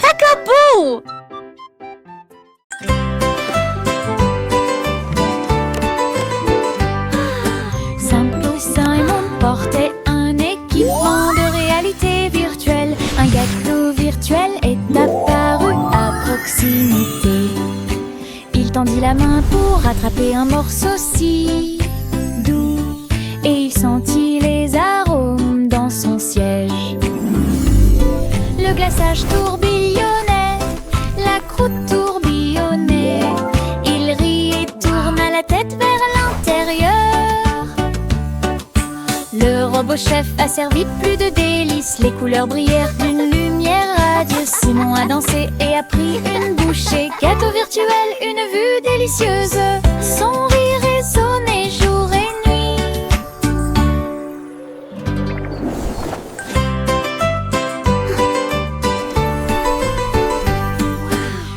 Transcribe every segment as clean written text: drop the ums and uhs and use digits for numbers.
Peekaboo! Simple Simon portait un équipement de réalité virtuelle. Un gâteau virtuel est apparu à proximité. Il tendit la main pour attraper un morceau si doux et il sentit les arômes dans son siège. Le glaçage tourbillonnait, la croûte tourbillonnait. Il rit et tourna la tête vers l'intérieur. Le robot chef a servi plus de délices. Les couleurs brillèrent d'une lumière radieuse. Simon a dansé et a pris une bouchée. Gâteau virtuel, une vue délicieuse. Son rire résonnait jour et nuit.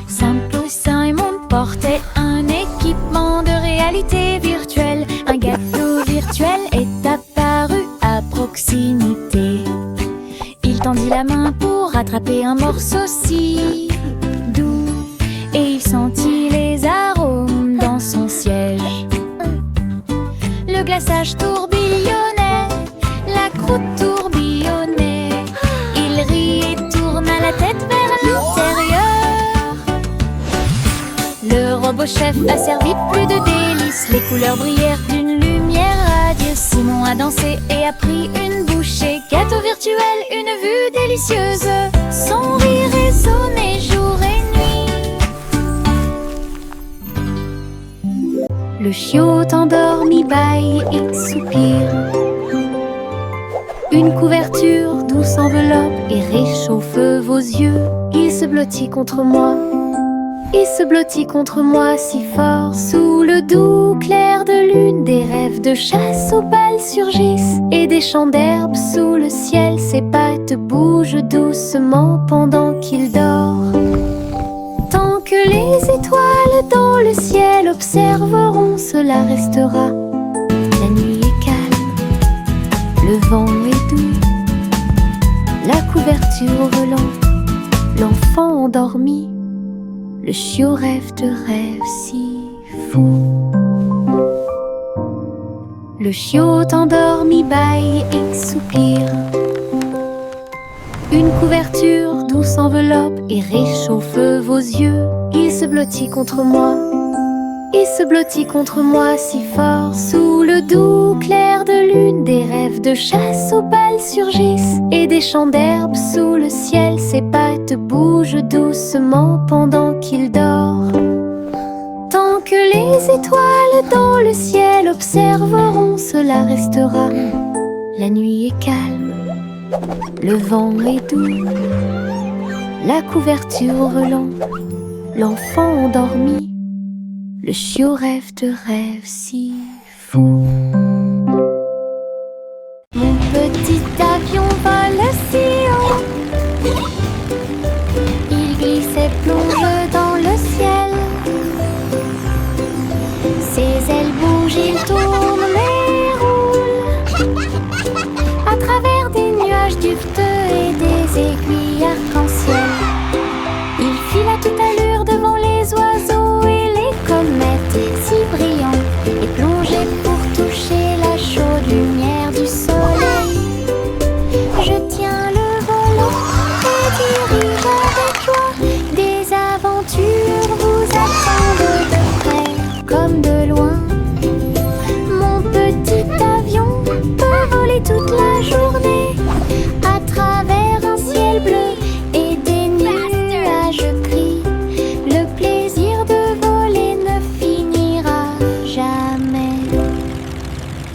Simple Simon portait un équipement de réalité virtuelle. Un gâteau virtuel est apparu à proximité. Il tendit la main pour attraper un morceau si doux et il sentit les arômes dans son siège. Le glaçage tourbillonnait, la croûte tourbillonnait. Il rit et tourna la tête vers l'intérieur. Le robot chef a servi plus de délices. Les couleurs brillèrent d'une lumière radieuse. Simon a dansé et a pris une bouchée. Gâteau virtuel, une vue délicieuse. Son rire résonnait jour et nuit. Le chiot endormi bâille et soupire. Une couverture douce enveloppe et réchauffe vos yeux. Il se blottit contre moi. Il se blottit contre moi si fort. Sous le doux clair de lune, des rêves de chasse aux balles surgissent. Et des champs d'herbe sous le ciel. Ses pattes bougent doucement pendant qu'il dort. Tant que les étoiles dans le ciel observeront, cela restera. La nuit est calme, le vent est doux. La couverture au volant, l'enfant endormi. Le chiot rêve de rêves si fous. Le chiot endormi bâille et soupire. Une couverture douce enveloppe et réchauffe vos yeux. Il se blottit contre moi. Il se blottit contre moi si fort. Sous le doux clair de lune, des rêves de chasse aux balles surgissent. Et des champs d'herbe sous le ciel. Ses pattes bougent doucement pendant qu'il dort. Tant que les étoiles dans le ciel observeront, cela restera. La nuit est calme, le vent est doux. La couverture au volant, l'enfant endormi. Le chiot rêve de rêves si fous. Mon petit avion vole si haut. Il glisse et plonge dans le ciel. Ses ailes bougent, il tourne et roule à travers des nuages duveteux et des aiguilles arc-en-ciel. Il file à toute allure devant les oiseaux et les comètes si brillants et plongé pour toucher la chaude lumière du soleil. Je tiens le volant et dirige avec joie. Des aventures vous attendent de près comme de loin. Mon petit avion peut voler toute la journée à travers un ciel bleu et des nuages gris. Le plaisir de voler ne finira jamais.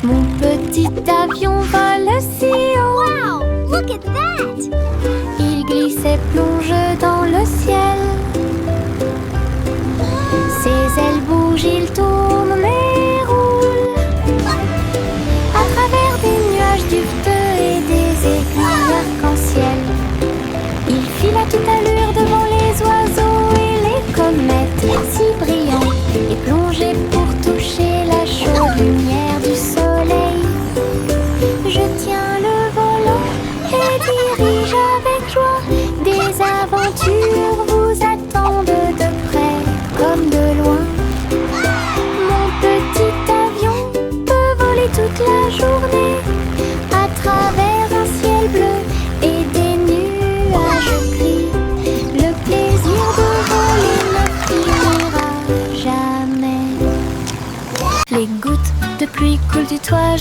Mon petit avion vole si haut. Wow! Look at that! Il glisse et plonge dans le ciel. Ses ailes bougent, il tourne et roule à travers des nuages duveteux et des aiguilles arc-en-ciel. Il file à toute allure devant les oiseaux et les comètes si brillants et plongé pour toucher la chaude lumière du soleil. Je tiens le volant et dirige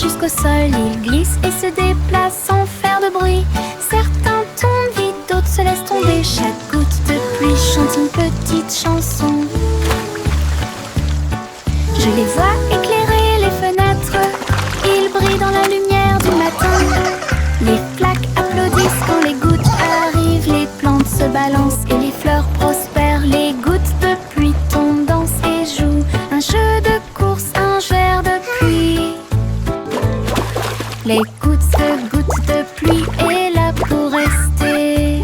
jusqu'au sol. Ils glissent et se déplacent sans faire de bruit. Certains tombent vite, d'autres se laissent tomber. Chaque goutte de pluie chante une petite chanson. Je les vois éclairer les fenêtres. Ils brillent dans la lumière du matin. Les flaques applaudissent quand les gouttes arrivent. Les plantes se balancent et les fleurs prospèrent. Les gouttes de pluie tombent, dansent et jouent. Un jeu de course, un verre de pluie. Les gouttes de pluie est là pour rester.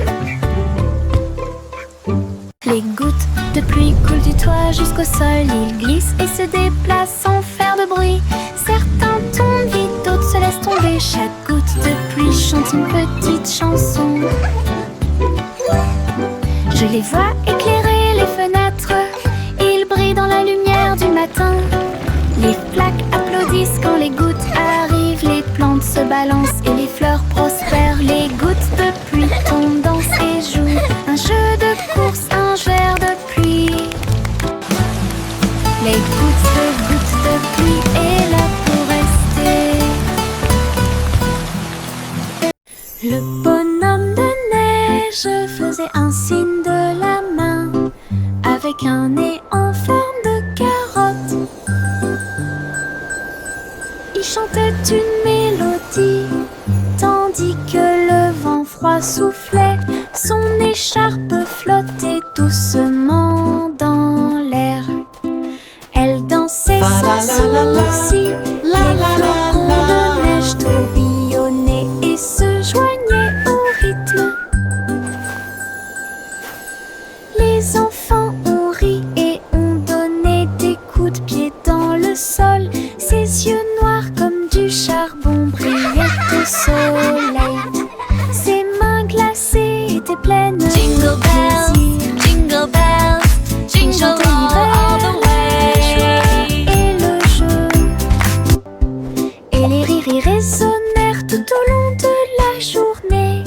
Les gouttes de pluie coulent du toit jusqu'au sol. Ils glissent et se déplacent sans faire de bruit. Certains tombent vite, d'autres se laissent tomber. Chaque goutte de pluie chante une petite chanson. Je les vois éclairer les fenêtres. Ils brillent dans la lumière du matin. Les flaques applaudissent quand les gouttes arrivent. Les plantes se balancent et les fleurs prospèrent. Les gouttes de pluie tombent, dansent et jouent. Un jeu de course, un verre de pluie. Les gouttes de pluie est là pour rester. Le bonhomme de neige faisait un signe de la main avec un nez en forme de carotte. Il chantait une mélodie tandis que le vent froid soufflait. Son écharpe flottait doucement dans l'air. Elle dansait sans souci. Les flocons de neige tourbillonnaient et se joignaient au rythme. Les enfants ont ri et ont donné des coups de pied dans le sol. Ses yeux noirs comme du charbon brillaient au soleil. Ses mains glacées étaient pleines de Jingle bells, plaisir. jingle bells, jingle all the way. Et le jeu et les rires résonnèrent tout au long de la journée.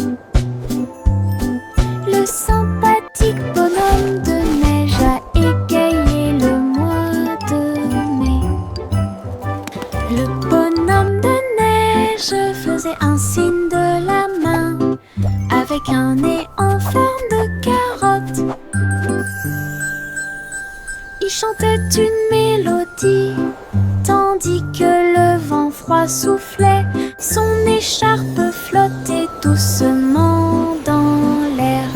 Le sympathique bonhomme de neige a égayé le mois de mai. Le bonhomme de neige faisait un signe de la main avec un nez en forme de carotte. Il chantait une mélodie tandis que le vent froid soufflait. Son écharpe flottait doucement dans l'air.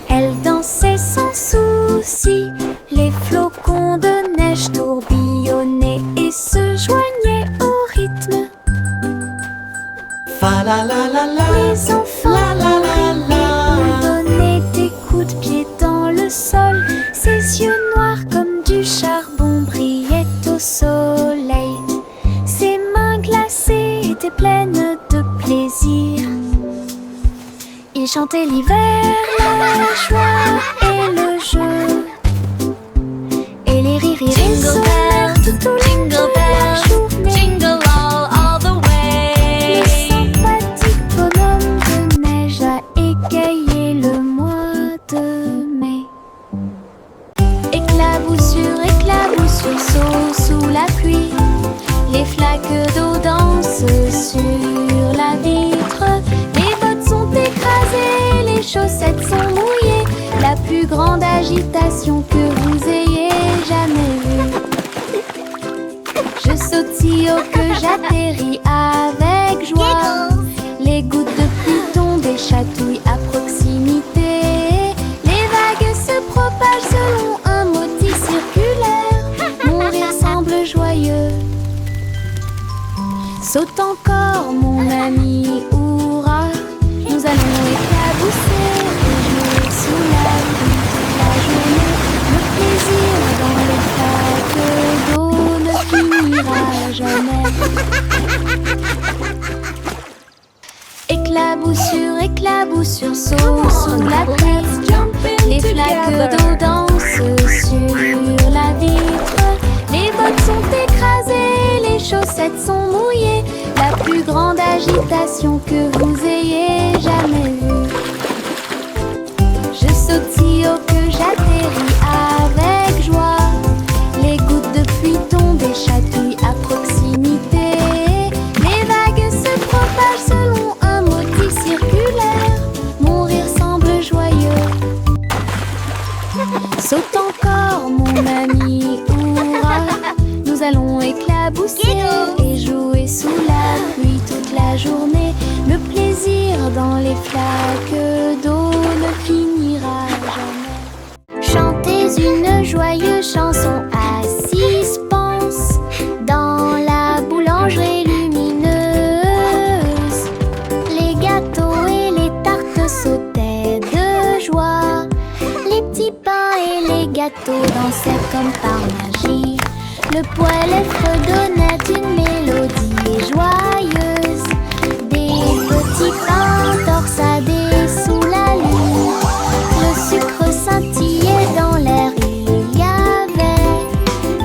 Elle dansait sans souci. Les flocons de neige tourbillonnaient et se joignaient au rythme. Fa la la la la. Les enfants ont donné des coups de pied dans le sol. Ses yeux noirs comme du charbon brillaient au soleil. Ses mains glacées étaient pleines de plaisir. Il chantait l'hiver, la joie et le jeu. Et les rires résonnèrent tout au long Jingle de la bells, journée. jingle all the way. Le sympathique bonhomme de neige a égayé le mois de mai. Éclaboussure, saut sous la pluie. Les flaques d'eau dansent sur la vitre. Les bottes sont écrasées, les chaussettes sont mouillées. La plus grande agitation que vous ayez jamais vue. Je saute si haut que j'atterris avec joie. Les gouttes de pluie tombent et chatouillent à proximité. Les vagues se propagent selon un motif circulaire. Mon rire semble joyeux. Saute encore mon ami, hurrah. Nous allons éclabousser et jouer sous la pluie toute la journée. Le plaisir dans les flaques d'eau ne finira jamais. Éclaboussure, saut sous la pluie. Les flaques d'eau dansent sur la vitre. Les bottes sont écrasées, les chaussettes sont mouillées. La plus grande agitation que vous ayez jamais vue. Je saute si haut que j'atterris avec joie. Les gouttes de pluie tombent et chatouillent à proximité. s'éclabousser et jouer sous la pluie toute la journée. Le plaisir dans les flaques d'eau ne finira jamais. Chantez une joyeuse chanson à 6 pences dans la boulangerie lumineuse. Les gâteaux et les tartes sautaient de joie. Les petits pains et les gâteaux dansaient comme par magie. Le poêle fredonnait une mélodie joyeuse. Des petits pains torsadés sous la lune. Le sucre scintillait dans l'air. Il y avait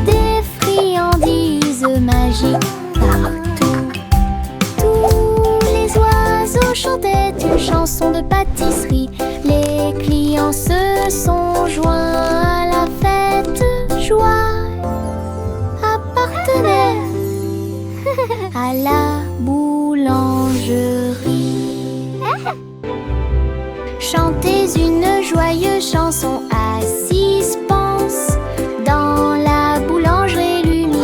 des friandises magiques partout. Tous les oiseaux chantaient une chanson de pâtisserie. Les clients se sont joints à la fête. Joie appartenait à la boulangerie. Chantez une joyeuse chanson à 6 pences dans la boulangerie lumineuse.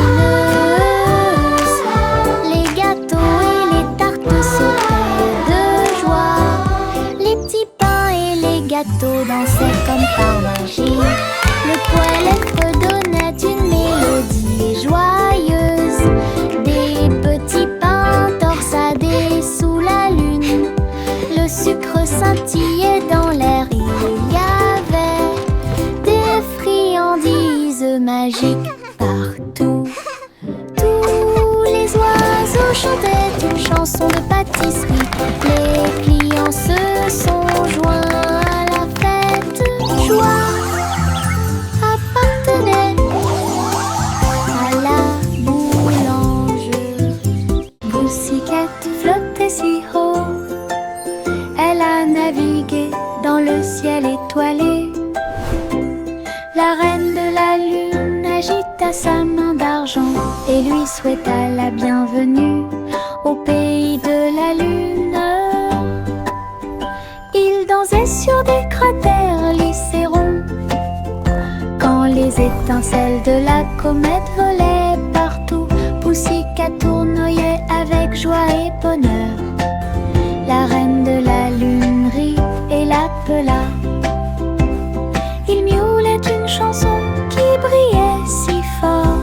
Les gâteaux et les tartes sautaient de joie. Les petits pains et les gâteaux dansaient comme par magie. Le poêle fredonnait une mélodie joyeuse. Des petits pains torsadés sous la lune. Le sucre scintillait dans l'air. Il y avait des friandises magiques partout. Tous les oiseaux chantaient une chanson de pâtisserie. Les clients se sont joints à la fête. Joie appartenait à la boulangerie. Pussycat flottait si haut. Elle a navigué dans le ciel étoilé. La reine de la lune agita sa main d'argent et lui souhaita la bienvenue au pays de la lune. Il dansait sur des cratères lycérons quand les étincelles de la comète volaient partout. Pussycat tournoyait avec joie et bonheur. La reine de la lune rit et l'appela. Il miaulait une chanson qui brillait si fort.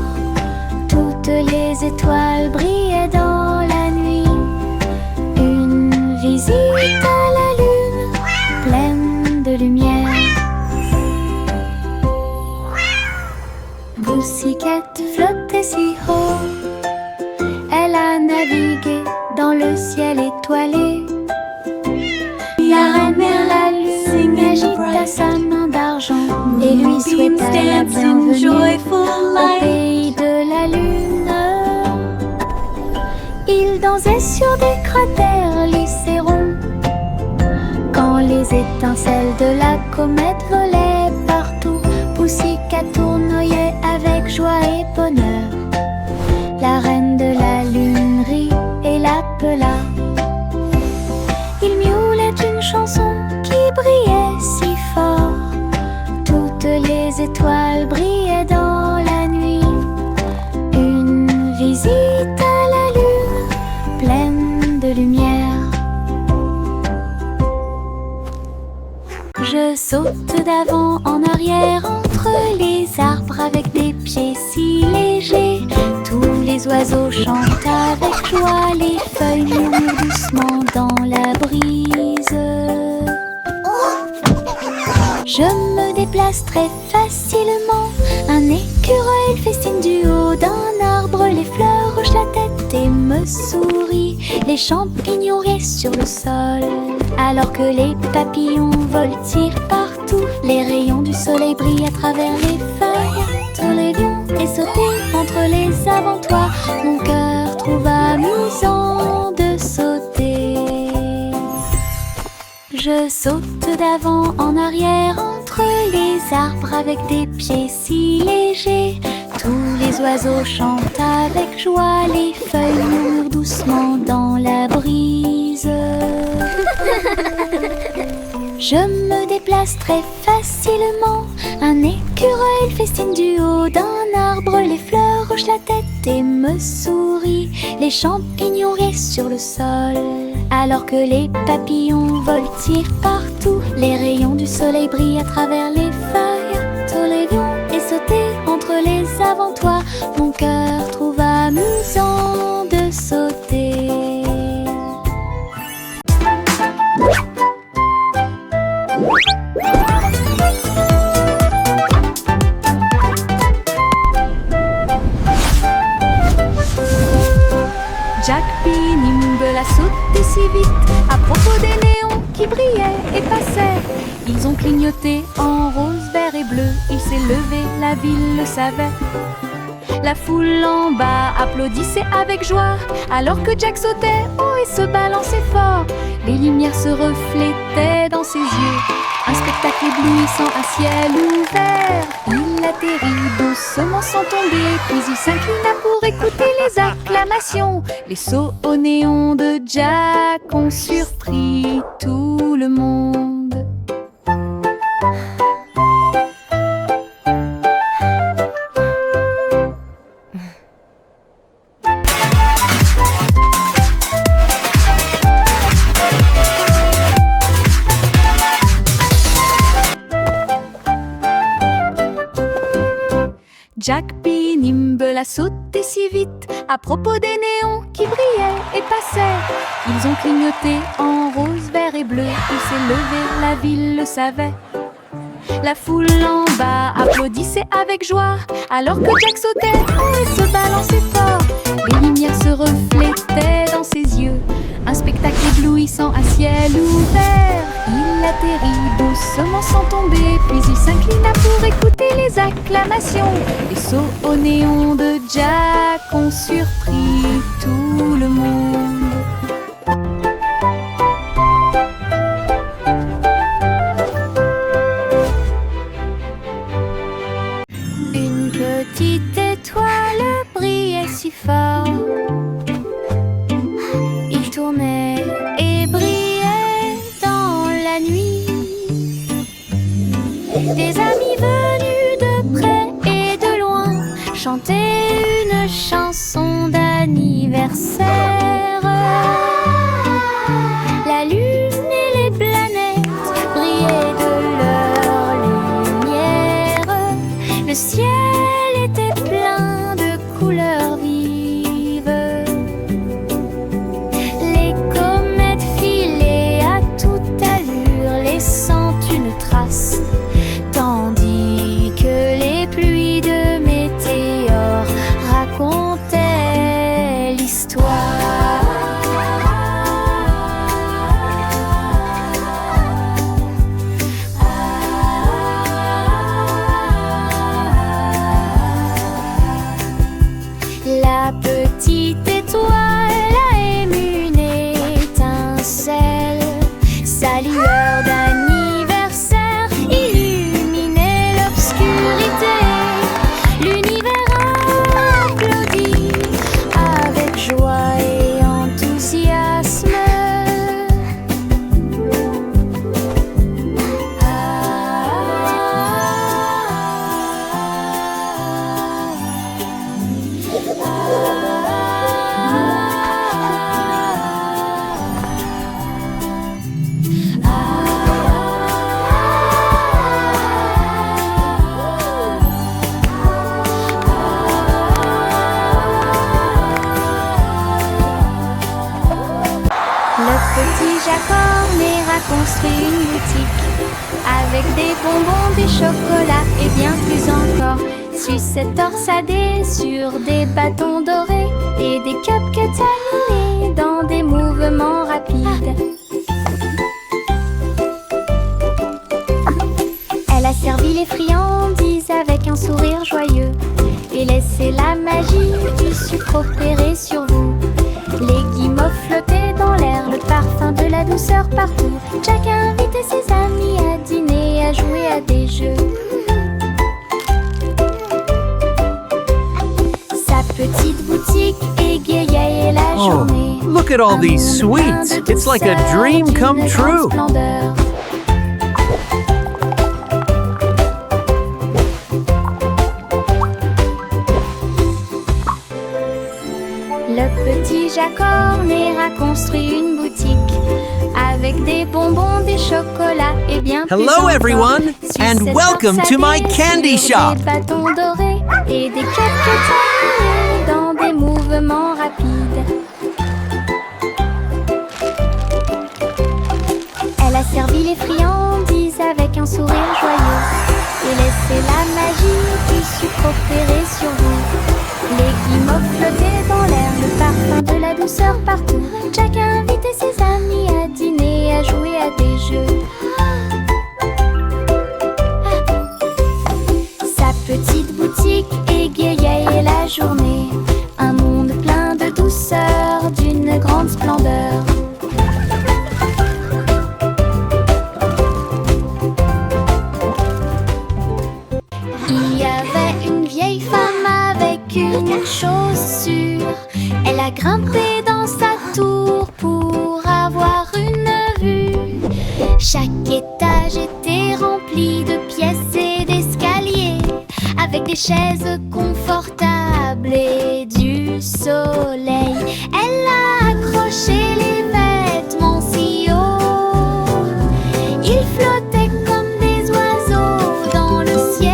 Toutes les étoiles brillaient dans la nuit. Une visite à la lune pleine de lumière. Pussycat flottait si haut. Elle a navigué dans le ciel étoilé. La reine de la lune agita sa main d'argent et lui souhaita la bienvenue au pays de la lune. Il dansait sur des cratères lycérons quand les étincelles de la comète volaient partout. Pussycat tournoyait avec joie et bonheur. La reine de la lune rit et l'appela. Il miaulait une chanson qui brillait si fort. Toutes les étoiles brillaient dans la nuit. Une visite à la lune pleine de lumière. Je saute d'avant en arrière entre les arbres avec des pieds si légers. Tous les oiseaux chantent avec joie, les feuilles murmurent doucement dans la brise. Je me déplace très facilement. Un écureuil festine du haut d'un arbre. Les fleurs hochent la tête et me sourient. Les champignons restent sur le sol alors que les papillons voltigent partout. Les rayons du soleil brillent à travers les feuilles. Entre les lions et sauter entre les avant-toits. Mon cœur trouve amusant de sauter. Je saute d'avant en arrière entre les arbres avec des pieds si légers. Tous les oiseaux chantent avec joie, les feuilles murmurent doucement dans la brise. Je me déplace très facilement. Un écureuil festine du haut d'un arbre. Les fleurs hoche la tête et me sourit. Les champignons restent sur le sol, alors que les papillons voltigent partout. Les rayons du soleil brillent à travers les feuilles. Tous les lions et sauter entre les avant-toits. Mon cœur trouve amusant de sauter. Jack P. Nimble a sauté si vite à propos des néons qui brillaient et passaient. Ils ont clignoté en rose, vert et bleu. Il s'est levé, la ville le savait. La foule en bas applaudissait avec joie, alors que Jack sautait haut et se balançait fort. Les lumières se reflétaient dans ses yeux, un spectacle éblouissant à ciel ouvert. Il atterrit doucement sans tomber, puis il s'inclina pour écouter les acclamations. Les sauts au néon de Jack ont surpris tout le monde. Jack P. Nimble a sauté si vite à propos des néons qui brillaient et passaient. Ils ont clignoté en rose, vert et bleu. Il s'est levé, la ville le savait. La foule en bas applaudissait avec joie, alors que Jack sautait haut et se balançait fort. Les lumières se reflétaient dans ses yeux, un spectacle éblouissant à ciel ouvert. Il atterrit doucement sans tomber, puis il s'inclina pour écouter les acclamations. Les sauts au néon de Jack ont surpris tout le monde. Une petite étoile brillait si fort. Il tournait et brillait dans la nuit. Des amis venus de près et de loin chantaient une chanson d'anniversaire. La lune et les planètes brillaient de leur lumière. Le ciel était plein de couleurs vives. Les comètes filaient à toute allure, laissant une trace, tandis que les pluies de météores racontaient l'histoire. La petite étoile a ému une étincelle. Sa lueur d'anniversaire illuminait l'obscurité. L'univers applaudit avec joie et enthousiasme. Le petit Jack Horner a construit une boutique avec des bonbons, des chocolats et bien plus encore. Sucettes torsadées sur des bâtons dorés et des cupcakes animés dans des mouvements rapides. Elle a servi les friandises avec un sourire joyeux et laissé la magie du sucre opérer sur vous. Les guimauves flottaient dans l'air, le parfum de la douceur partout. Jack a invité ses amis à dîner, à jouer à des jeux. Sa petite boutique égayait la journée. Oh, look at all these sweets. It's like a dream come true. corne et a construit une boutique avec des bonbons, des chocolats et bien plus Hello, encore. everyone, Sucette and dans welcome sa to my tête candy sur shop. Des bâtons dorés et des quelques tailles dans des mouvements rapides. Elle a servi les friandises avec un sourire joyeux et laissé la magie du sucre opérer sur vous. Les guimauves flottaient dans l'air, le parfum de la douceur partout. Jack a invité ses amis à dîner, à jouer à des jeux. Sa petite boutique égayait la journée. Un monde plein de douceur, d'une grande splendeur. Il y avait une vieille femme avec une chose sûre. Elle a grimpé dans sa tour pour avoir une vue. Chaque étage était rempli de pièces et d'escaliers, avec des chaises confortables et du soleil. Elle a accroché les vêtements si haut, ils flottaient comme des oiseaux dans le ciel.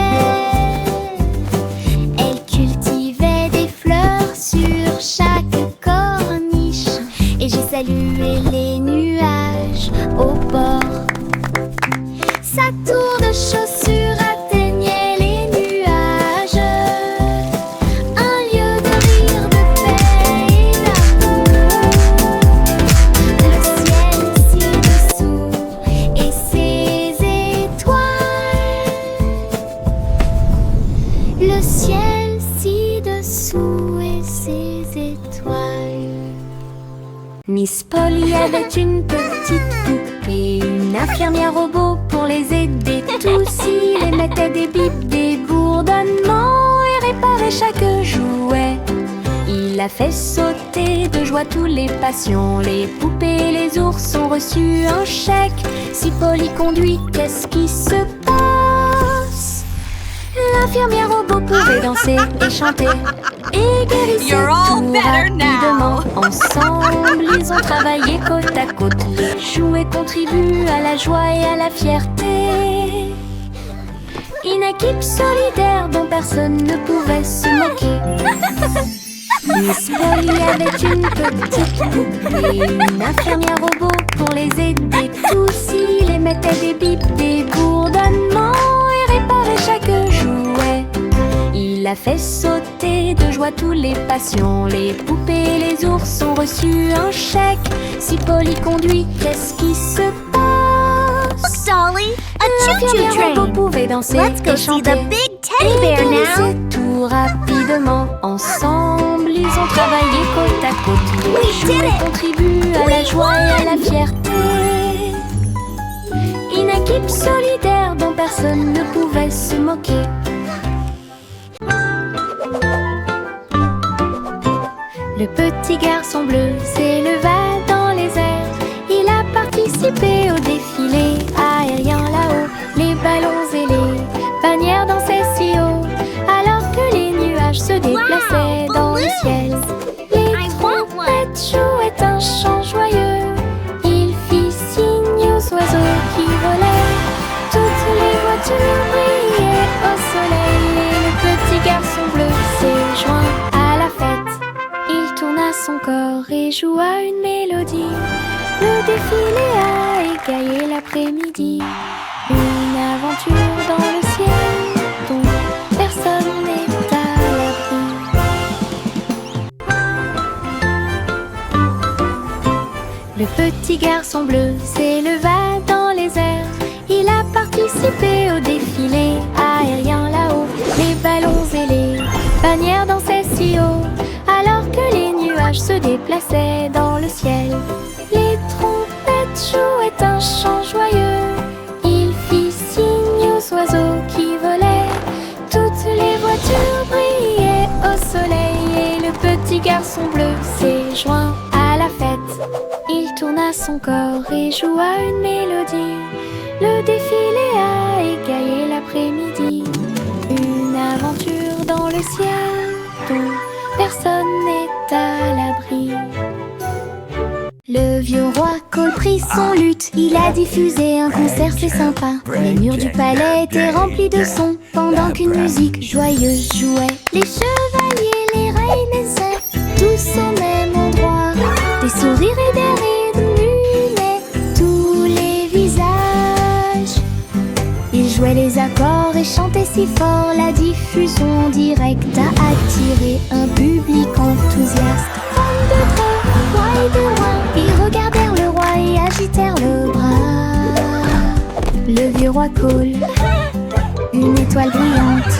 Elle cultivait des fleurs sur chaque corniche, et j'ai salué les nuages au bord. Sa tour de chaussures atteignait les nuages, un lieu de rire, de paix et d'amour. Le ciel ci-dessous et ses étoiles. Le ciel ci-dessous et ses étoiles. Miss Polly avait une petite poupée, une infirmière robot pour les aider tous. Il émettait des bips, des bourdonnements et réparait chaque jouet. Il a fait sauter de joie tous les patients. Les poupées et les ours ont reçu un chèque. Si Polly conduit, qu'est-ce qui se passe? L'infirmière robot pouvait danser et chanter et guérissait You're all tout better now. rapidement. Ensemble, ils ont travaillé côte à côte. Les jouets contribuent à la joie et à la fierté. Une équipe solidaire dont personne ne pouvait se moquer. Miss Polly avait une petite poupée, une infirmière robot pour les aider tous. Il émettait des bips, des bourdonnements et réparait chaque jouet. Il a fait sauter de joie tous les patients. Les poupées et les ours ont reçu un chèque. Si Polly conduit, qu'est-ce qui se passe? Dolly, a choo-choo L'infirmière robot train. pouvait danser Let's go et see chanter the big teddy bear et now. guérisser tout rapidement. Ensemble, ils ont travaillé côte à côte. Les We did jouets it. contribuent à la joie et à la fierté. Une équipe solidaire dont personne ne pouvait se moquer. Le petit garçon bleu s'éleva dans les airs. Il a participé au défilé aérien là-haut. Les ballons et les bannières dansaient si haut, alors que les nuages se déplaçaient Wow, dans le balloons. ciel. Les I want one. trompettes jouaient un chant joyeux. Il fit signe aux oiseaux qui volaient. Toutes les voitures brillaient au soleil. Et le petit garçon bleu s'est joint à la fête. Il tourna son corps et joua une mélodie. Le défilé a égayé l'après-midi. Une aventure dans le ciel dont personne n'est à l'abri. Le petit garçon bleu s'éleva dans les airs. Il a participé au défilé aérien là-haut. Les ballons et les bannières dansaient si haut, alors que les nuages se déplaçaient dans le ciel. Les trompettes jouaient un chant joyeux. Il fit signe aux oiseaux qui volaient. Toutes les voitures brillaient au soleil. Et le petit garçon bleu s'est joint à la fête. Il tourna son corps et joua une mélodie. Le défilé a égayé l'après-midi. Une aventure dans le ciel dont personne n'est à l'abri. Le vieux roi Cole prit son luth, il a diffusé un concert, c'est sympa. Les murs du palais étaient remplis de sons, pendant qu'une musique joyeuse jouait. Les chevaliers, les reines, les elfes, tous au même endroit. Des sourires et des rires illuminaient tous les visages. Ils jouaient les accords et chantaient si fort, la diffusion directe a attiré un public enthousiaste. Femmes de près, rois et de loin, ils regardèrent le roi et agitèrent le bras. Le vieux roi Cole, une étoile brillante.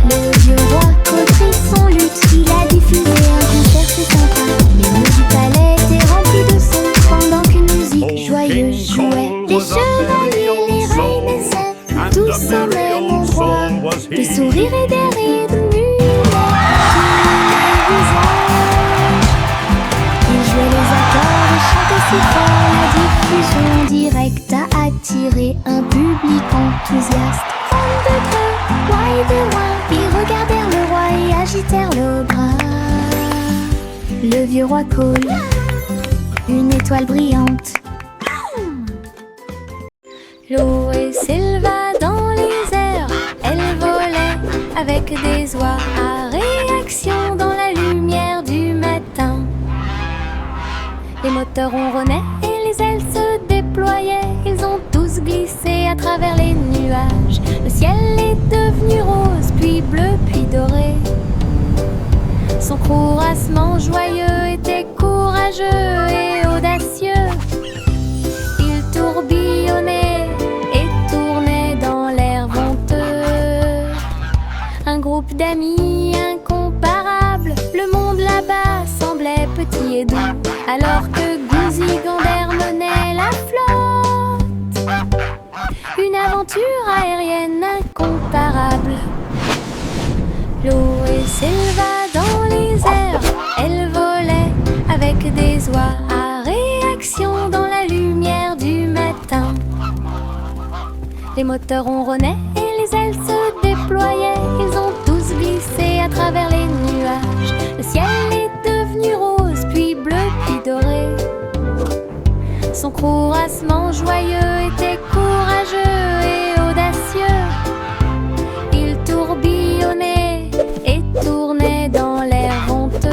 Le vieux roi Cole prit son luth, il a diffusé un concert, c'est sympa. Les murs du palais étaient remplis de sons, pendant qu'une musique joyeuse jouait. Les chevaliers, les reines, les elfes, tous au même endroit. Des sourires et des rires illuminaient tous les visages. Ils jouaient les accords et chantaient si fort, la diffusion directe a attiré un public enthousiaste. Femmes de près, rois et de loin, ils regardèrent le roi et agitèrent le bras. Le vieux roi Cole, une étoile brillante. L'eau s'éleva dans les airs, elle volait avec des oies à réaction dans la lumière du matin. Les moteurs ronronnaient et les ailes se déployaient, ils ont tous glissé à travers les nuages. Le ciel est devenu rose, puis bleu, puis doré. Son courassement joyeux était courageux et audacieux. Il tourbillonnait et tournait dans l'air venteux. Un groupe d'amis incomparables, le monde là-bas semblait petit et doux, alors que Gouzigander menait la flotte. Une aventure aérienne incomparable. L'eau s'éleva dans les airs, elle volait avec des oies à réaction dans la lumière du matin. Les moteurs ronronnaient et les ailes se déployaient, ils ont tous glissé à travers les nuages. Le ciel est devenu rose, puis bleu, puis doré. Son courassement joyeux était courageux et audacieux. Il tourbillonnait et tournait dans l'air venteux.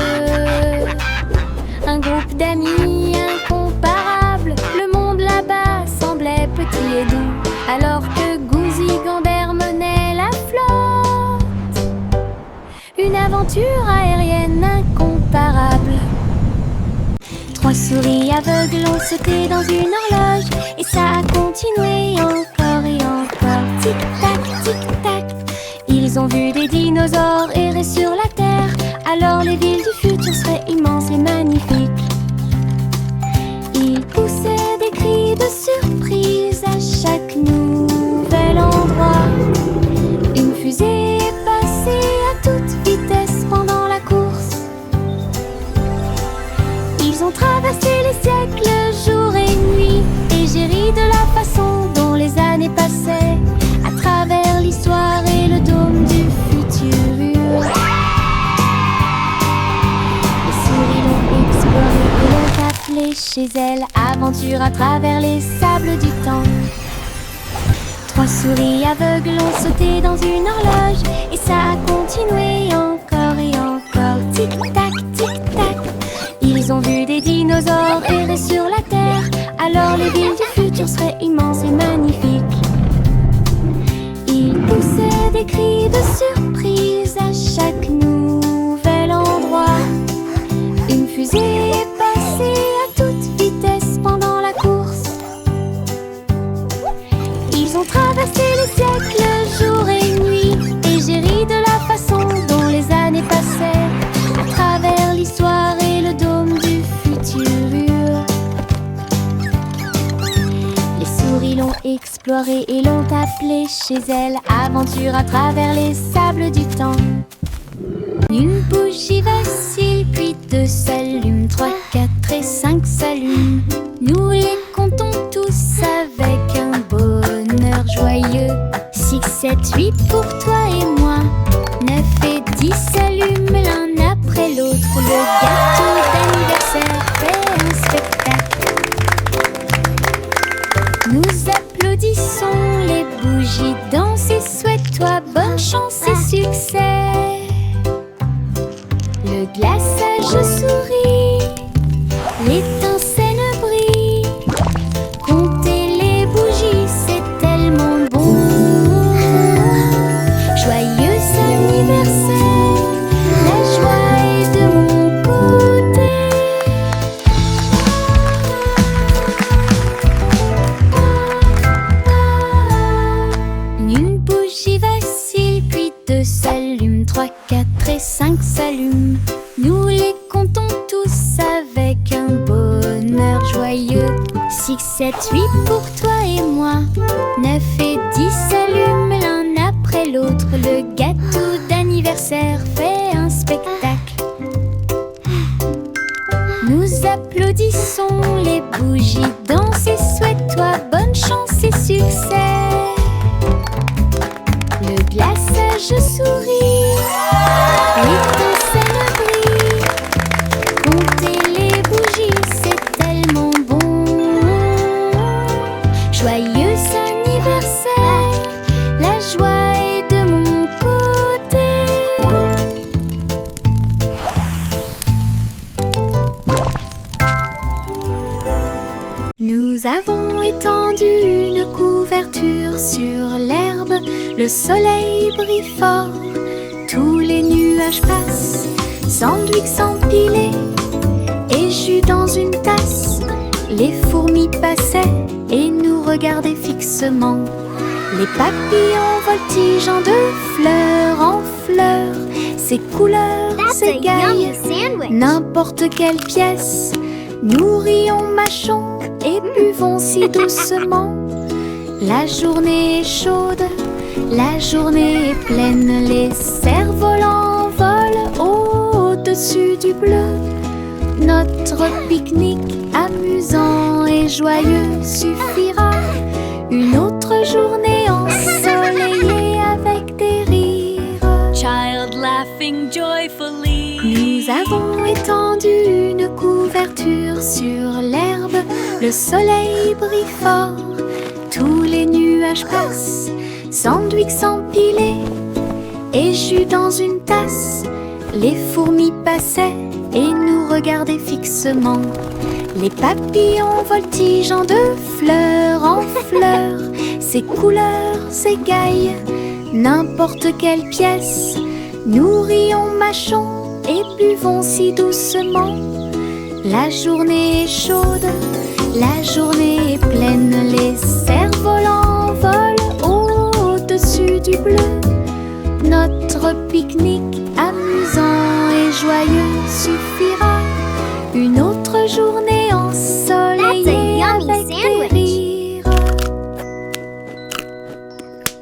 Un groupe d'amis incomparables, le monde là-bas semblait petit et doux, alors que Gouzigander menait la flotte. Une aventure aérienne incomparable. Trois souris aveugles ont sauté dans une horloge, et ça a continué encore et encore. Tic-tac, tic-tac. Ils ont vu des dinosaures errer sur la terre, alors les villes du futur seraient immenses et magnifiques. Ils poussaient des cris de surprise à chaque nouvel endroit. Une fusée est passée à toute vitesse pendant la course. Ils ont traversé les siècles jour et nuit, et j'ai ri de la façon dont les années passaient à travers l'histoire et le dôme du futur. Les souris l'ont exploré et l'ont appelé chez elles, aventure à travers les sables du temps. Trois souris aveugles ont sauté dans une horloge, et ça a continué encore et encore. Tic-tac, tic-tac. Ils ont vu des dinosaures errer sur la terre, alors les villes du futur seraient immenses et magnifiques. Ils poussaient des cris de surprise à chaque nouvel endroit. Une fusée est passée à toute vitesse pendant la course. Ils ont traversé les siècles jour et nuit, et j'ai ri de la façon dont les années passaient à travers l'histoire et le dôme du futur. Les souris l'ont exploré et l'ont appelé chez elles, aventure à travers les sables du temps. Une bougie vacille, puis deux s'allument, 3, 4 et 5 s'allument. Nous les comptons tous avec un bonheur joyeux. 6, 7, 8 pour toi et moi. 9 et 10 s'allument l'un après l'autre. Le gâteau d'anniversaire Nous applaudissons, les bougies dansent et souhaite-toi bonne chance et succès. Le glaçage sourit, l'étincelle brille. Compter les bougies, c'est tellement bon. Joyeux anniversaire, la joie est de mon côté. Une bougie vacille, puis deux s'allument, 3, 4 et 5 s'allument. Nous les comptons tous avec un bonheur joyeux. 6, 7, 8 pour toi et moi. 9 et 10 s'allument l'un après l'autre. Le gâteau d'anniversaire fait un spectacle. Nous applaudissons, les bougies dansent et souhaite-toi bonne chance et succès. Le glaçage sourit, l'étincelle brille. Compter les bougies, c'est tellement bon. Joyeux anniversaire, la joie est de mon côté. Nous avons étendu une couverture sur l'herbe. Le soleil brille fort, tous les nuages passent. Sandwich empilés et jus dans une tasse. Les fourmis passaient et nous regardaient fixement. Les papillons voltigeant de fleur en fleur. Ces couleurs That's a yummy s'égaillent, sandwich. n'importe quelle pièce. Nous rions, mâchons et buvons si doucement. La journée est chaude, la journée est pleine. Les cerfs-volants volent au-dessus du bleu. Notre pique-nique amusant et joyeux suffira. Une autre journée ensoleillée avec des rires. Child laughing joyfully. Nous avons étendu une couverture sur l'herbe. Le soleil brille fort, tous les nuages passent. Sandwich empilés et jus dans une tasse. Les fourmis passaient et nous regardaient fixement. Les papillons voltigeant de fleur en fleur. Ces couleurs s'égaillent, n'importe quelle pièce. Nous rions, mâchons et buvons si doucement. La journée est chaude, la journée est pleine.